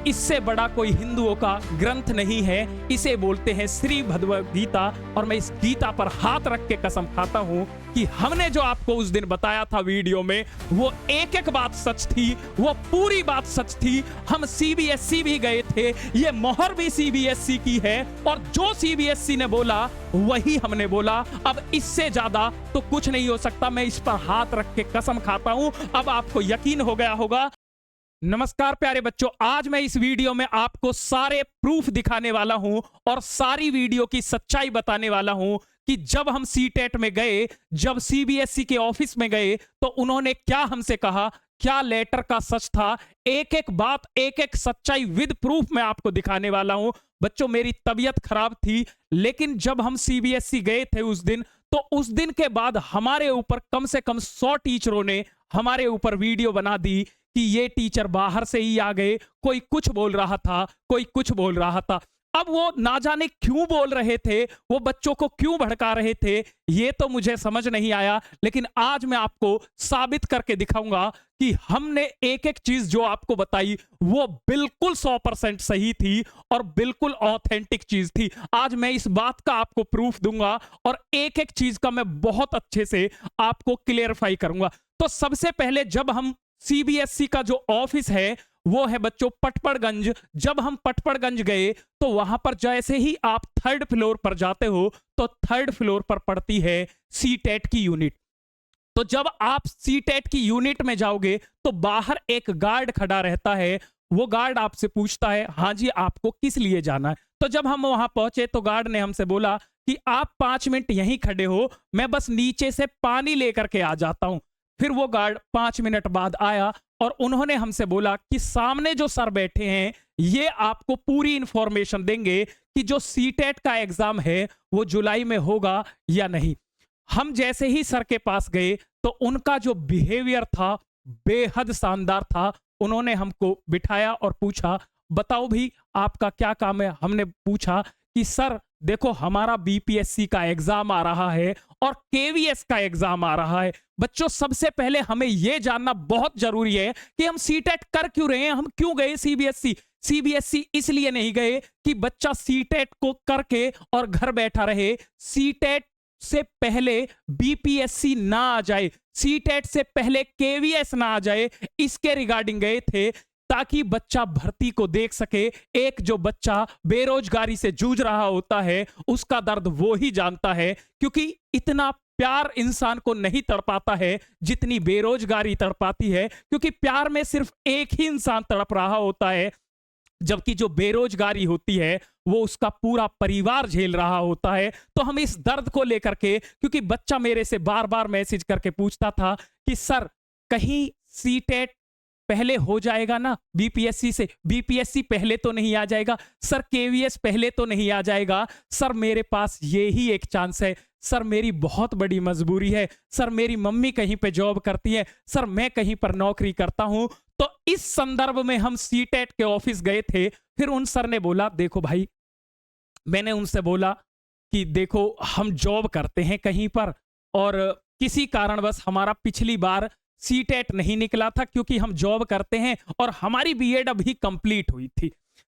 इससे बड़ा कोई हिंदुओं का ग्रंथ नहीं है। इसे बोलते हैं श्री भगवद गीता। और मैं इस गीता पर हाथ रख के कसम खाता हूं कि हमने जो आपको उस दिन बताया था वीडियो में, वो एक एक बात सच थी, वो पूरी बात सच थी। हम सीबीएसई भी गए थे, ये मोहर भी सीबीएसई की है, और जो सीबीएसई ने बोला वही हमने बोला। अब इससे ज्यादा तो कुछ नहीं हो सकता। मैं इस पर हाथ रख के कसम खाता हूं। अब आपको यकीन हो गया होगा। नमस्कार प्यारे बच्चों, आज मैं इस वीडियो में आपको सारे प्रूफ दिखाने वाला हूं और सारी वीडियो की सच्चाई बताने वाला हूं कि जब हम सीटेट में गए, जब सीबीएसई के ऑफिस में गए, तो उन्होंने क्या हमसे कहा, क्या लेटर का सच था। एक एक बात, एक एक सच्चाई विद प्रूफ मैं आपको दिखाने वाला हूं। बच्चों, मेरी तबीयत खराब थी, लेकिन जब हम सीबीएसई गए थे उस दिन, तो उस दिन के बाद हमारे ऊपर कम से कम 100 टीचरों ने हमारे ऊपर वीडियो बना दी कि ये टीचर बाहर से ही आ गए, कोई कुछ बोल रहा था, कोई कुछ बोल रहा था। अब वो ना जाने क्यों बोल रहे थे, वो बच्चों को क्यों भड़का रहे थे, ये तो मुझे समझ नहीं आया। लेकिन आज मैं आपको साबित करके दिखाऊंगा कि हमने एक एक चीज जो आपको बताई वो बिल्कुल 100% सही थी और बिल्कुल ऑथेंटिक चीज थी। आज मैं इस बात का आपको प्रूफ दूंगा और एक एक चीज का मैं बहुत अच्छे से आपको क्लियरफाई करूंगा। तो सबसे पहले, जब हम सीबीएसई का जो ऑफिस है वो है बच्चों पटपड़गंज। जब हम पटपड़गंज गए तो वहां पर जैसे ही आप 3rd फ्लोर पर जाते हो तो 3rd फ्लोर पर पड़ती है सीटेट की यूनिट। तो जब आप सीटेट की यूनिट में जाओगे तो बाहर एक गार्ड खड़ा रहता है। वो गार्ड आपसे पूछता है, हाँ जी आपको किस लिए जाना है। तो जब हम वहां पहुंचे तो गार्ड ने हमसे बोला कि आप 5 मिनट यहीं खड़े हो, मैं बस नीचे से पानी लेकर के आ जाता हूं। फिर वो गार्ड 5 मिनट बाद आया और उन्होंने हमसे बोला कि सामने जो सर बैठे हैं ये आपको पूरी इंफॉर्मेशन देंगे कि जो सीटेट का एग्जाम है वो जुलाई में होगा या नहीं। हम जैसे ही सर के पास गए तो उनका जो बिहेवियर था बेहद शानदार था। उन्होंने हमको बिठाया और पूछा, बताओ भी आपका क्या काम है। हमने पूछा कि सर देखो, हमारा बीपीएससी का एग्जाम आ रहा है और केवीएस का एग्जाम आ रहा है। बच्चों, सबसे पहले हमें यह जानना बहुत जरूरी है कि हम सीटेट कर क्यों रहे हैं, हम क्यों गए सीबीएसई। सीबीएसई इसलिए नहीं गए कि बच्चा सीटेट को करके और घर बैठा रहे। सीटेट से पहले बीपीएससी ना आ जाए, सीटेट से पहले केवीएस ना आ जाए, इसके रिगार्डिंग गए थे ताकि बच्चा भर्ती को देख सके। एक जो बच्चा बेरोजगारी से जूझ रहा होता है उसका दर्द वो ही जानता है, क्योंकि इतना प्यार इंसान को नहीं तड़पाता है जितनी बेरोजगारी तड़पाती है। क्योंकि प्यार में सिर्फ एक ही इंसान तड़प रहा होता है, जबकि जो बेरोजगारी होती है वो उसका पूरा परिवार झेल रहा होता है। तो हम इस दर्द को लेकर के, क्योंकि बच्चा मेरे से बार बार मैसेज करके पूछता था कि सर कहीं सीटेट पहले हो जाएगा ना बीपीएससी से, बीपीएससी पहले तो नहीं आ जाएगा सर, केवीएस पहले तो नहीं आ जाएगा सर, मेरे पास ये ही एक चांस है सर, मेरी बहुत बड़ी मजबूरी है सर, मेरी मम्मी कहीं पे जॉब करती है सर, मैं कहीं पर नौकरी करता हूं। तो इस संदर्भ में हम सीटेट के ऑफिस गए थे। फिर उन सर ने बोला, देखो भाई, मैंने उनसे बोला कि देखो हम जॉब करते हैं कहीं पर और किसी कारणवश हमारा पिछली बार सीटेट नहीं निकला था क्योंकि हम जॉब करते हैं और हमारी बीएड अभी कंप्लीट हुई थी।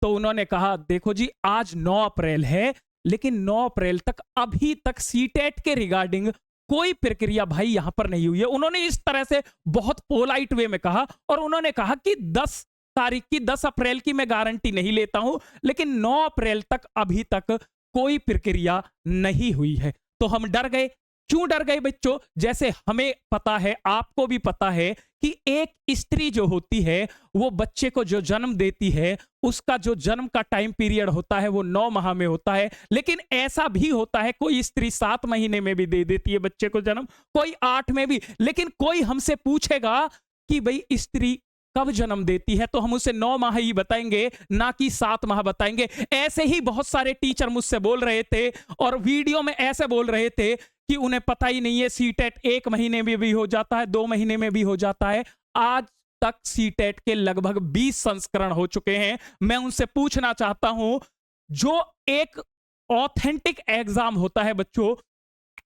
तो उन्होंने कहा, देखो जी आज 9 अप्रैल है, लेकिन 9 अप्रैल तक अभी तक सीटेट के रिगार्डिंग कोई प्रक्रिया भाई यहां पर नहीं हुई है। उन्होंने इस तरह से बहुत पोलाइट वे में कहा और उन्होंने कहा कि 10 तारीख की, 10 अप्रैल की मैं गारंटी नहीं लेता हूं, लेकिन 9 अप्रैल तक अभी तक कोई प्रक्रिया नहीं हुई है। तो हम डर गए। क्यों डर गए बच्चों? जैसे हमें पता है, आपको भी पता है कि एक स्त्री जो होती है वो बच्चे को जो जन्म देती है उसका जो जन्म का टाइम पीरियड होता है वो 9 माह में होता है। लेकिन ऐसा भी होता है कोई स्त्री 7 महीने में भी दे देती है बच्चे को जन्म, कोई 8 में भी। लेकिन कोई हमसे पूछेगा कि भाई स्त्री कब जन्म देती है तो हम उसे 9 माह ही बताएंगे, ना कि 7 माह बताएंगे। ऐसे ही बहुत सारे टीचर मुझसे बोल रहे थे और वीडियो में ऐसे बोल रहे थे कि उन्हें पता ही नहीं है, सीटेट 1 महीने में भी हो जाता है, 2 महीने में भी हो जाता है। आज तक सीटेट के लगभग 20 संस्करण हो चुके हैं। मैं उनसे पूछना चाहता हूं, जो एक ऑथेंटिक एग्जाम होता है बच्चों,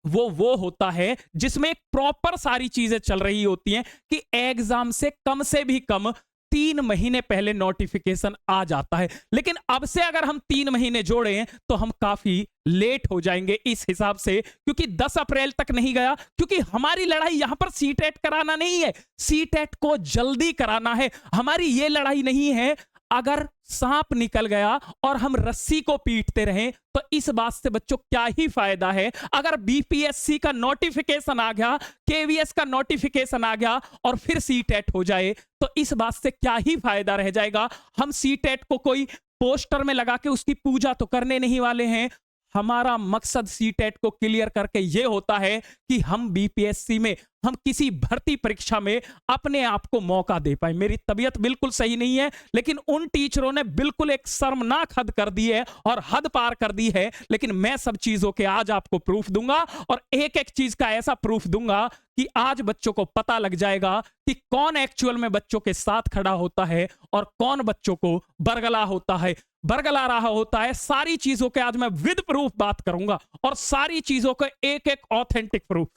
वो होता है जिसमें एक प्रॉपर सारी चीजें चल रही होती हैं कि एग्जाम से भी कम 3 महीने पहले नोटिफिकेशन आ जाता है। लेकिन अब से अगर हम 3 महीने जोड़ें तो हम काफी लेट हो जाएंगे इस हिसाब से, क्योंकि 10 अप्रैल तक नहीं गया, क्योंकि हमारी लड़ाई यहां पर सीटेट कराना नहीं है, सीटेट को जल्दी कराना है। हमारी ये लड़ाई नहीं है अगर सांप निकल गया और हम रस्सी को पीटते रहें तो इस बात से बच्चों क्या ही फायदा है। अगर बीपीएससी का नोटिफिकेशन आ गया, केवीएस का नोटिफिकेशन आ गया और फिर सीटेट हो जाए तो इस बात से क्या ही फायदा रह जाएगा। हम सीटेट को कोई पोस्टर में लगा के उसकी पूजा तो करने नहीं वाले हैं। हमारा मकसद सीटेट को क्लियर करके यह होता है कि हम बीपीएससी में, हम किसी भर्ती परीक्षा में अपने आप को मौका दे पाए। मेरी तबीयत बिल्कुल सही नहीं है, लेकिन उन टीचरों ने बिल्कुल एक शर्मनाक हद कर दी है और हद पार कर दी है। लेकिन मैं सब चीजों के आज आपको प्रूफ दूंगा और एक एक चीज का ऐसा प्रूफ दूंगा कि आज बच्चों को पता लग जाएगा कि कौन एक्चुअल में बच्चों के साथ खड़ा होता है और कौन बच्चों को बरगला रहा होता है। सारी चीजों के आज मैं विद प्रूफ बात करूंगा और सारी चीजों के एक एक ऑथेंटिक प्रूफ।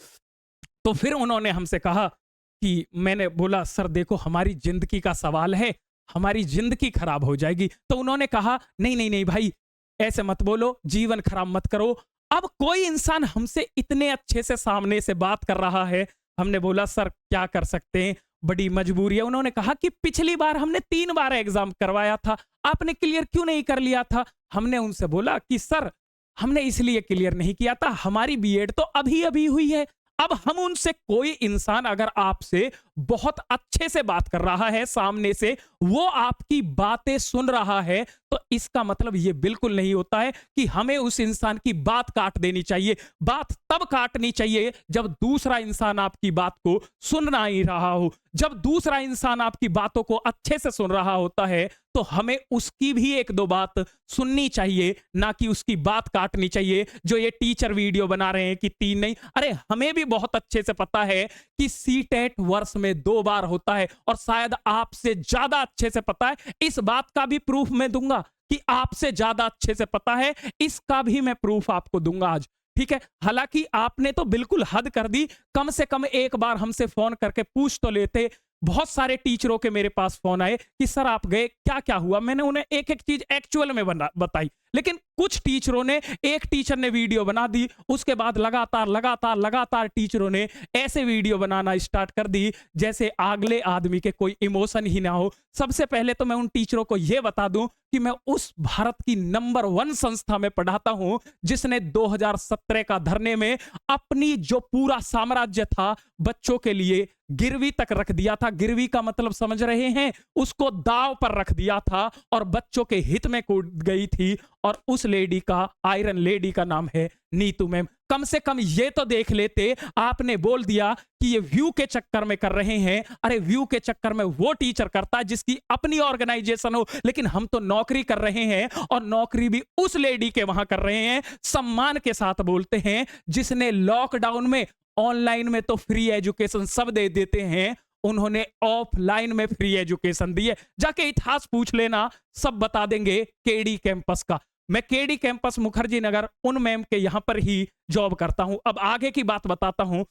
तो फिर उन्होंने हमसे कहा कि, मैंने बोला सर देखो हमारी जिंदगी का सवाल है, हमारी जिंदगी खराब हो जाएगी। तो उन्होंने कहा नहीं नहीं नहीं भाई, ऐसे मत बोलो, जीवन खराब मत करो। अब कोई इंसान हमसे इतने अच्छे से सामने से बात कर रहा है। हमने बोला सर क्या कर सकते हैं, बड़ी मजबूरी है। उन्होंने कहा कि पिछली बार हमने 3 बार एग्जाम करवाया था, आपने क्लियर क्यों नहीं कर लिया था। हमने उनसे बोला कि सर हमने इसलिए क्लियर नहीं किया था, हमारी बीएड तो अभी अभी हुई है। अब हम उनसे, कोई इंसान अगर आपसे बहुत अच्छे से बात कर रहा है सामने से, वो आपकी बातें सुन रहा है, तो इसका मतलब ये बिल्कुल नहीं होता है कि हमें उस इंसान की बात काट देनी चाहिए। बात तब काटनी चाहिए जब दूसरा इंसान आपकी बात को सुन नहीं रहा हो। जब दूसरा इंसान आपकी बातों को अच्छे से सुन रहा होता है तो हमें उसकी भी 1-2 बात सुननी चाहिए, ना कि उसकी बात काटनी चाहिए। जो ये टीचर वीडियो बना रहे हैं कि 3 नहीं, अरे हमें भी बहुत अच्छे से पता है कि सीटेट वर्ष में 2 बार होता है और शायद आपसे ज्यादा अच्छे से पता है। इस बात का भी प्रूफ मैं दूंगा कि आपसे ज्यादा अच्छे से पता है, इसका भी मैं प्रूफ आपको दूंगा आज, ठीक है। हालांकि आपने तो बिल्कुल हद कर दी, कम से कम एक बार हमसे फोन करके पूछ तो लेते। बहुत सारे टीचरों के मेरे पास फोन आए कि सर आप गए, क्या क्या हुआ। मैंने उन्हें एक एक चीज एक्चुअल में बताई। लेकिन कुछ टीचरों ने, एक टीचर ने वीडियो बना दी, उसके बाद लगातार टीचरों ने ऐसे वीडियो बनाना स्टार्ट कर दी जैसे अगले आदमी के कोई इमोशन ही ना हो। सबसे पहले तो मैं उन टीचरों को यह बता दूं कि मैं उस भारत की नंबर 1 संस्था में पढ़ाता हूं जिसने 2017 का धरने में अपनी जो पूरा साम्राज्य था बच्चों के लिए गिरवी तक रख दिया था। गिरवी का मतलब समझ रहे हैं, उसको दांव पर रख दिया था और बच्चों के हित में कूद गई थी। और उस लेडी का, आयरन लेडी का नाम है नीतू मैम। कम से कम ये तो देख लेते। आपने बोल दिया कि ये व्यू के चक्कर में कर रहे हैं। अरे व्यू के चक्कर में वो टीचर करता है जिसकी अपनी ऑर्गेनाइजेशन हो, लेकिन हम तो नौकरी कर रहे हैं और नौकरी भी उस लेडी के वहां कर रहे हैं। सम्मान के साथ बोलते हैं, जिसने लॉकडाउन में, ऑनलाइन में तो फ्री एजुकेशन सब दे देते हैं, उन्होंने ऑफलाइन में फ्री एजुकेशन दी है। जाके इतिहास पूछ लेना, सब बता देंगे केडी कैंपस का। मैं केडी कैंपस मुखर्जी नगर उन मैम के यहां पर ही जॉब करता हूं। अब आगे की बात बताता हूं।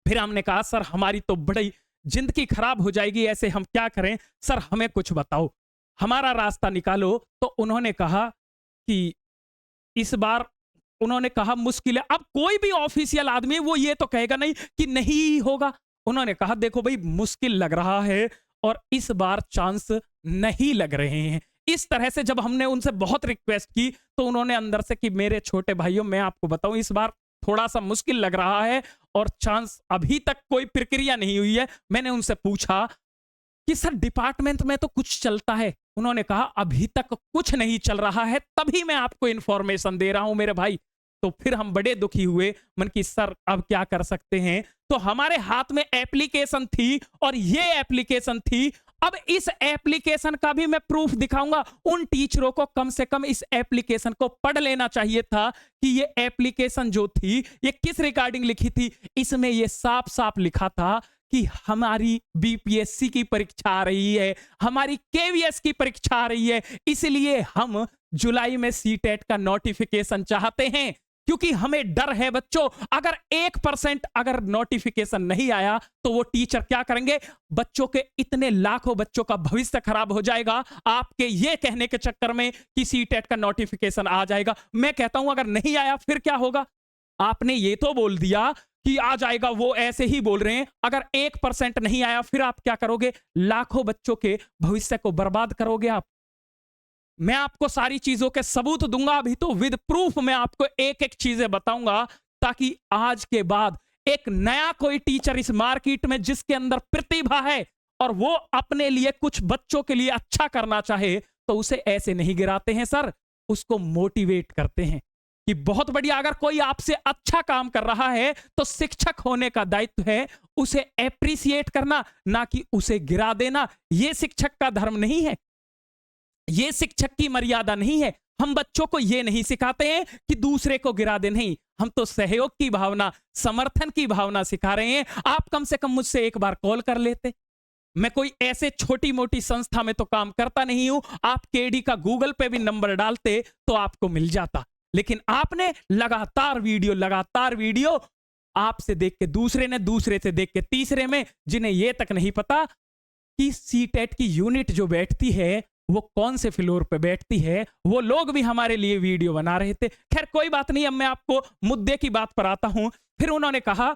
फिर हमने कहा सर हमारी तो बड़ी जिंदगी खराब हो जाएगी, ऐसे हम क्या करें, सर हमें कुछ बताओ, हमारा रास्ता निकालो। तो उन्होंने कहा कि इस बार, उन्होंने कहा मुश्किल है। अब कोई भी ऑफिशियल आदमी वो ये तो कहेगा नहीं कि नहीं होगा। उन्होंने कहा देखो भाई मुश्किल लग रहा है और इस बार चांस नहीं लग रहे हैं। इस तरह से जब हमने उनसे बहुत रिक्वेस्ट की तो उन्होंने अंदर से कि मेरे छोटे भाइयों मैं आपको बताऊं इस बार थोड़ा सा मुश्किल लग रहा है और चांस, अभी तक कोई प्रक्रिया नहीं हुई है। मैंने उनसे पूछा कि सर डिपार्टमेंट में तो कुछ चलता है। उन्होंने कहा अभी तक कुछ नहीं चल रहा है, तभी मैं आपको इंफॉर्मेशन दे रहा हूं मेरे भाई। तो फिर हम बड़े दुखी हुए, मन की सर अब क्या कर सकते हैं। तो हमारे हाथ में एप्लीकेशन थी और ये एप्लीकेशन थी। अब इस एप्लीकेशन का भी मैं प्रूफ दिखाऊंगा। उन टीचरों को कम से कम इस एप्लीकेशन को पढ़ लेना चाहिए था कि ये एप्लीकेशन जो थी ये किस रिगार्डिंग लिखी थी। इसमें ये साफ साफ लिखा था कि हमारी बीपीएससी की परीक्षा आ रही है, हमारी केवीएस की परीक्षा आ रही है, इसलिए हम जुलाई में सीटेट का नोटिफिकेशन चाहते हैं। क्योंकि हमें डर है बच्चों, अगर 1% अगर नोटिफिकेशन नहीं आया तो वो टीचर क्या करेंगे? बच्चों के इतने लाखों बच्चों का भविष्य खराब हो जाएगा आपके ये कहने के चक्कर में कि सीटेट का नोटिफिकेशन आ जाएगा। मैं कहता हूं अगर नहीं आया फिर क्या होगा? आपने ये तो बोल दिया कि आ जाएगा, वो ऐसे ही बोल रहे हैं। अगर 1% नहीं आया फिर आप क्या करोगे? लाखों बच्चों के भविष्य को बर्बाद करोगे आप। मैं आपको सारी चीजों के सबूत दूंगा, अभी तो विद प्रूफ मैं आपको एक एक चीजें बताऊंगा, ताकि आज के बाद एक नया कोई टीचर इस मार्केट में जिसके अंदर प्रतिभा है और वो अपने लिए कुछ बच्चों के लिए अच्छा करना चाहे तो उसे ऐसे नहीं गिराते हैं सर, उसको मोटिवेट करते हैं कि बहुत बढ़िया। अगर कोई आपसे अच्छा काम कर रहा है तो शिक्षक होने का दायित्व है उसे एप्रिसिएट करना, ना कि उसे गिरा देना। यह शिक्षक का धर्म नहीं है, ये शिक्षक की मर्यादा नहीं है। हम बच्चों को ये नहीं सिखाते हैं कि दूसरे को गिरा दे, नहीं, हम तो सहयोग की भावना, समर्थन की भावना सिखा रहे हैं। आप कम से कम मुझसे एक बार कॉल कर लेते। मैं कोई ऐसे छोटी मोटी संस्था में तो काम करता नहीं हूं, आप केडी का गूगल पे भी नंबर डालते तो आपको मिल जाता। लेकिन आपने लगातार वीडियो आपसे देख के दूसरे ने, दूसरे से देख के तीसरे में, जिन्हें यह तक नहीं पता कि सीटेट की यूनिट जो बैठती है वो कौन से फ्लोर पे बैठती है, वो लोग भी हमारे लिए वीडियो बना रहे थे। खैर कोई बात नहीं, अब मैं आपको मुद्दे की बात पर आता हूं। फिर उन्होंने कहा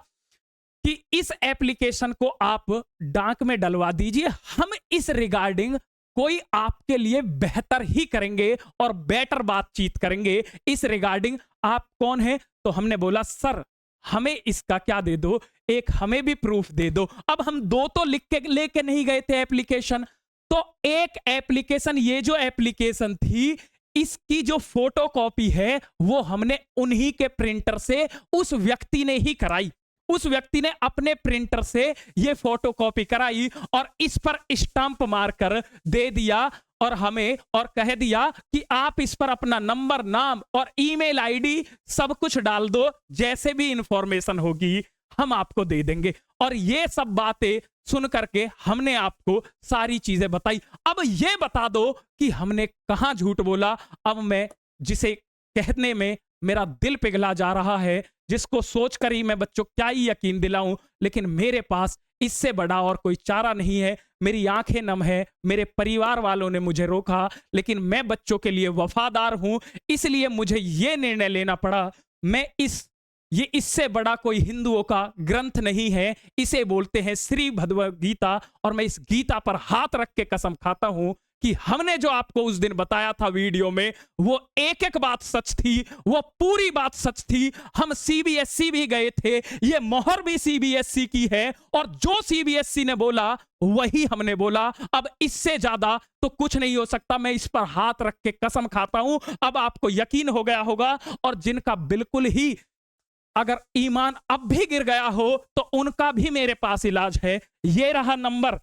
कि इस एप्लीकेशन को आप डाक में डलवा दीजिए, हम इस रिगार्डिंग कोई आपके लिए बेहतर ही करेंगे और बेटर बातचीत करेंगे। इस रिगार्डिंग आप कौन है? तो हमने बोला सर हमें इसका क्या दे दो, एक हमें भी प्रूफ दे दो। अब हम दो तो लिख के लेके नहीं गए थे एप्लीकेशन, तो एक एप्लीकेशन, ये जो एप्लीकेशन थी इसकी जो फोटो कॉपी है वो हमने उन्हीं के प्रिंटर से, उस व्यक्ति ने ही कराई। उस व्यक्ति ने अपने प्रिंटर से ये फोटो कॉपी कराई और इस पर स्टांप मारकर दे दिया और हमें, और कह दिया कि आप इस पर अपना नंबर, नाम और ईमेल आईडी सब कुछ डाल दो, जैसे भी इंफॉर्मेशन होगी हम आपको दे देंगे। और ये सब बातें सुन करके हमने आपको सारी चीजें बताई। अब ये बता दो कि हमने कहां झूठ बोला। अब मैं जिसे कहने में मेरा दिल पिघला जा रहा है, जिसको सोचकर ही मैं बच्चों क्या ही यकीन दिलाऊं, लेकिन मेरे पास इससे बड़ा और कोई चारा नहीं है। मेरी आंखें नम है, मेरे परिवार वालों ने मुझे रोका, लेकिन मैं बच्चों के लिए वफादार हूं, इसलिए मुझे यह निर्णय लेना पड़ा। मैं ये इससे बड़ा कोई हिंदुओं का ग्रंथ नहीं है, इसे बोलते हैं श्री भगवद गीता। और मैं इस गीता पर हाथ रख के कसम खाता हूं कि हमने जो आपको उस दिन बताया था वीडियो में, वो एक एक बात सच थी, वो पूरी बात सच थी। हम सीबीएसई भी गए थे, ये मोहर भी सीबीएसई की है, और जो सीबीएसई ने बोला वही हमने बोला। अब इससे ज्यादा तो कुछ नहीं हो सकता। मैं इस पर हाथ रख के कसम खाता हूं। अब आपको यकीन हो गया होगा, और जिनका बिल्कुल ही अगर ईमान अब भी गिर गया हो तो उनका भी मेरे पास इलाज है। ये रहा नंबर,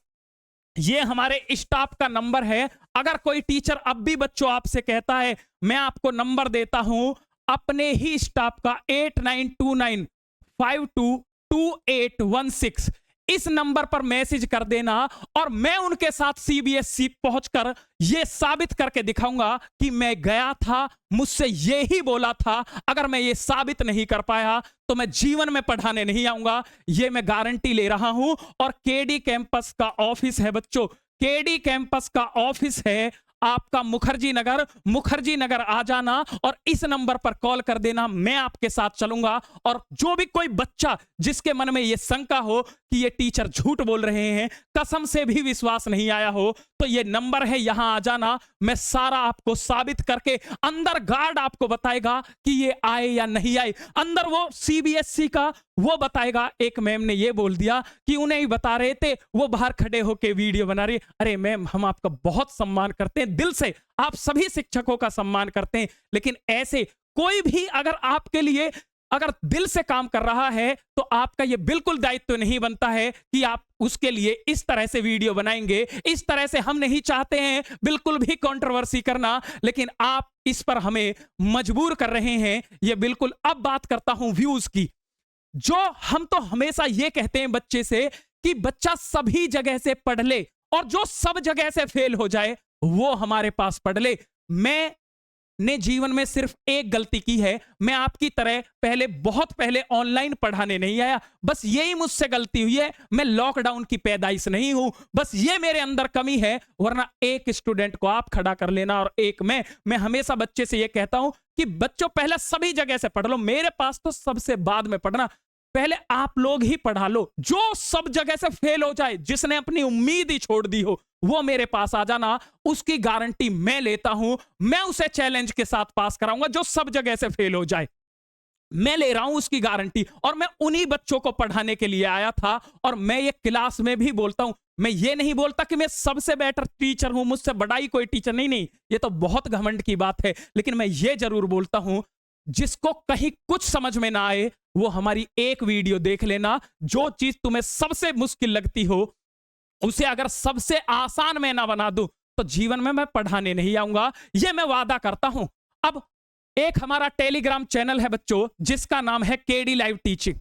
ये हमारे स्टाफ का नंबर है। अगर कोई टीचर अब भी बच्चों आपसे कहता है, मैं आपको नंबर देता हूं अपने ही स्टाफ का 8929522816, इस नंबर पर मैसेज कर देना और मैं उनके साथ सीबीएसई पहुंचकर यह साबित करके दिखाऊंगा कि मैं गया था, मुझसे यही बोला था। अगर मैं ये साबित नहीं कर पाया तो मैं जीवन में पढ़ाने नहीं आऊंगा, ये मैं गारंटी ले रहा हूं। और केडी कैंपस का ऑफिस है बच्चों, केडी कैंपस का ऑफिस है आपका मुखर्जी नगर आ जाना और इस नंबर पर कॉल कर देना। मैं आपके साथ चलूंगा। और जो भी कोई बच्चा जिसके मन में यह शंका हो कि ये टीचर झूठ बोल रहे हैं, कसम से भी विश्वास नहीं आया हो, तो ये नंबर है, यहां आ जाना। मैं सारा आपको साबित करके, अंदर गार्ड आपको बताएगा कि ये आए या नहीं आए। अंदर वो सीबीएसई का वो बताएगा। एक मैम ने ये बोल दिया कि उन्हें ही बता रहे थे, वो बाहर खड़े होके वीडियो बना रही। अरे मैम, हम आपका बहुत सम्मान करते हैं, दिल से आप सभी शिक्षकों का सम्मान करते हैं, लेकिन ऐसे कोई भी अगर आपके लिए अगर दिल से काम कर रहा है तो आपका यह बिल्कुल दायित्व नहीं बनता है कि आप उसके लिए इस तरह से वीडियो बनाएंगे। इस तरह से हम नहीं चाहते हैं बिल्कुल भी कंट्रोवर्सी करना, लेकिन आप इस पर हमें मजबूर कर रहे हैं। यह बिल्कुल, अब बात करता हूं व्यूज की। जो हम तो हमेशा यह कहते हैं बच्चे से कि बच्चा सभी जगह से पढ़ ले और जो सब जगह से फेल हो जाए वो हमारे पास पढ़ ले। मैं ने जीवन में सिर्फ एक गलती की है, मैं आपकी तरह पहले बहुत पहले ऑनलाइन पढ़ाने नहीं आया, बस यही मुझसे गलती हुई है। मैं लॉकडाउन की पैदाइश नहीं हूं, बस ये मेरे अंदर कमी है, वरना एक स्टूडेंट को आप खड़ा कर लेना और एक मैं हमेशा बच्चे से ये कहता हूं कि बच्चों पहले सभी जगह से पढ़ लो, मेरे पास तो सबसे बाद में पढ़ना, पहले आप लोग ही पढ़ा लो। जो सब जगह से फेल हो जाए, जिसने अपनी उम्मीद ही छोड़ दी हो, वो मेरे पास आ जाना, उसकी गारंटी मैं लेता हूं। मैं उसे चैलेंज के साथ पास कराऊंगा जो सब जगह से फेल हो जाए, मैं ले रहा हूं उसकी गारंटी। और मैं उन्हीं बच्चों को पढ़ाने के लिए आया था। और मैं ये क्लास में भी बोलता हूं, मैं ये नहीं बोलता कि मैं सबसे बेटर टीचर हूं, मुझसे बड़ा ही कोई टीचर नहीं, नहीं, ये तो बहुत घमंड की बात है। लेकिन मैं ये जरूर बोलता हूं, जिसको कहीं कुछ समझ में ना आए, वो हमारी एक वीडियो देख लेना। जो चीज तुम्हें सबसे मुश्किल लगती हो, उसे अगर सबसे आसान मैं ना बना दूं, तो जीवन में मैं पढ़ाने नहीं आऊंगा, ये मैं वादा करता हूं। अब एक हमारा टेलीग्राम चैनल है बच्चों, जिसका नाम है KD live teaching.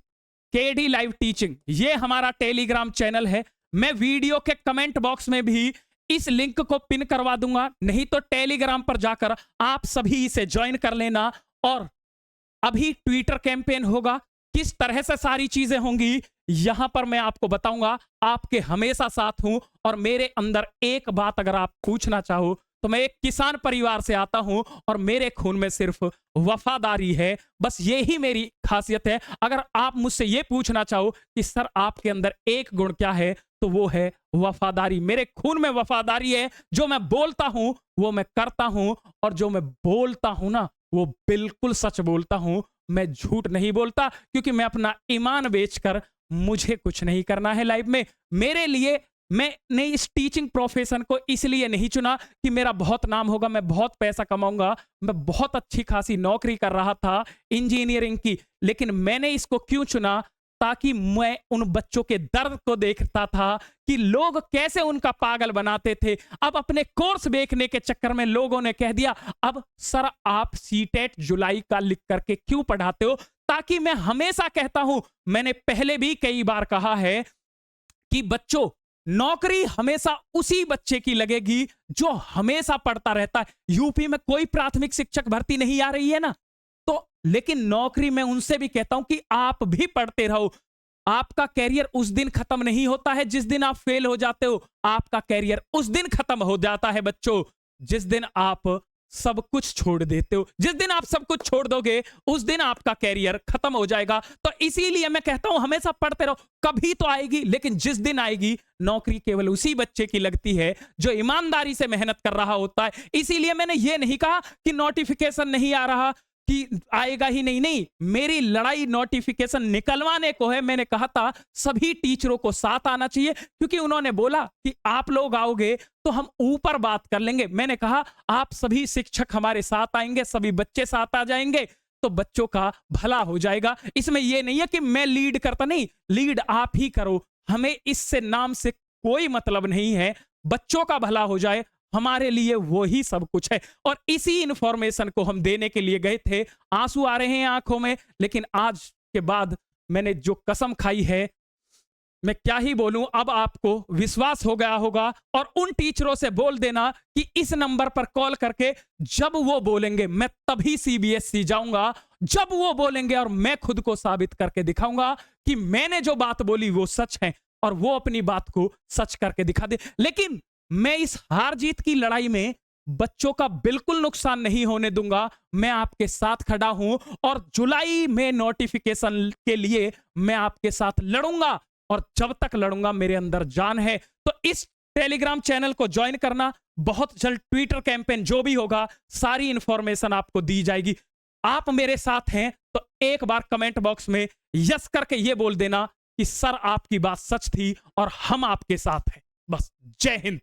KD live teaching, ये हमारा टेलीग्राम चैनल है। मैं वीडियो के कमेंट बॉक्स में भी इस लिंक को पिन करवा दूंगा, नहीं तो टेलीग्राम पर जाकर आप सभी इसे ज्वाइन कर लेना। और अभी ट्विटर कैंपेन होगा, किस तरह से सारी चीजें होंगी यहां पर मैं आपको बताऊंगा। आपके हमेशा साथ हूं। और मेरे अंदर एक बात अगर आप पूछना चाहो, तो मैं एक किसान परिवार से आता हूं और मेरे खून में सिर्फ वफादारी है, बस यही मेरी खासियत है। अगर आप मुझसे यह पूछना चाहो कि सर आपके अंदर एक गुण क्या है, तो वो है वफादारी। मेरे खून में वफादारी है। जो मैं बोलता हूं वो मैं करता हूं, और जो मैं बोलता हूं ना, वो बिल्कुल सच बोलता हूं। मैं झूठ नहीं बोलता, क्योंकि मैं अपना ईमान बेचकर मुझे कुछ नहीं करना है लाइफ में। मेरे लिए मैंने इस टीचिंग प्रोफेशन को इसलिए नहीं चुना कि मेरा बहुत नाम होगा, मैं बहुत पैसा कमाऊंगा। मैं बहुत अच्छी खासी नौकरी कर रहा था इंजीनियरिंग की, लेकिन मैंने इसको क्यों चुना? ताकि मैं उन बच्चों के दर्द को देखता था कि लोग कैसे उनका पागल बनाते थे। अब अपने कोर्स बेचने के चक्कर में लोगों ने कह दिया, अब सर आप सीटेट जुलाई का लिख करके क्यों पढ़ाते हो? ताकि मैं हमेशा कहता हूं, मैंने पहले भी कई बार कहा है कि बच्चों, नौकरी हमेशा उसी बच्चे की लगेगी जो हमेशा पढ़ता रहता है। यूपी में कोई प्राथमिक शिक्षक भर्ती नहीं आ रही है ना, तो लेकिन नौकरी में उनसे भी कहता हूं कि आप भी पढ़ते रहो। आपका कैरियर उस दिन खत्म नहीं होता है जिस दिन आप फेल हो जाते हो। आपका कैरियर उस दिन खत्म हो जाता है बच्चों, जिस दिन आप सब कुछ छोड़ देते हो। जिस दिन आप सब कुछ छोड़ दोगे, उस दिन आपका कैरियर खत्म हो जाएगा। तो इसीलिए मैं कहता हूं हमेशा पढ़ते रहो। कभी तो आएगी, लेकिन जिस दिन आएगी, नौकरी केवल उसी बच्चे की लगती है जो ईमानदारी से मेहनत कर रहा होता है। इसीलिए मैंने ये नहीं कहा कि नोटिफिकेशन नहीं आ रहा, कि आएगा ही नहीं, नहीं, मेरी लड़ाई नोटिफिकेशन निकलवाने को है। मैंने कहा था सभी टीचरों को साथ आना चाहिए, क्योंकि उन्होंने बोला कि आप लोग आओगे तो हम ऊपर बात कर लेंगे। मैंने कहा आप सभी शिक्षक हमारे साथ आएंगे, सभी बच्चे साथ आ जाएंगे, तो बच्चों का भला हो जाएगा। इसमें यह नहीं है कि मैं लीड करता, नहीं, लीड आप ही करो, हमें इससे नाम से कोई मतलब नहीं है। बच्चों का भला हो जाए, हमारे लिए वो ही सब कुछ है। और इसी इंफॉर्मेशन को हम देने के लिए गए थे। आंसू आ रहे हैं आंखों में, लेकिन आज के बाद मैंने जो कसम खाई है, मैं क्या ही बोलूं। अब आपको विश्वास हो गया होगा। और उन टीचरों से बोल देना कि इस नंबर पर कॉल करके जब वो बोलेंगे, मैं तभी सीबीएसई जाऊंगा। जब वो बोलेंगे, और मैं खुद को साबित करके दिखाऊंगा कि मैंने जो बात बोली वो सच है, और वो अपनी बात को सच करके दिखा दे। लेकिन मैं इस हार जीत की लड़ाई में बच्चों का बिल्कुल नुकसान नहीं होने दूंगा। मैं आपके साथ खड़ा हूं, और जुलाई में नोटिफिकेशन के लिए मैं आपके साथ लड़ूंगा, और जब तक लड़ूंगा मेरे अंदर जान है। तो इस टेलीग्राम चैनल को ज्वाइन करना। बहुत जल्द ट्विटर कैंपेन जो भी होगा, सारी इंफॉर्मेशन आपको दी जाएगी। आप मेरे साथ हैं तो एक बार कमेंट बॉक्स में यस करके ये बोल देना कि सर आपकी बात सच थी और हम आपके साथ हैं। बस, जय हिंद।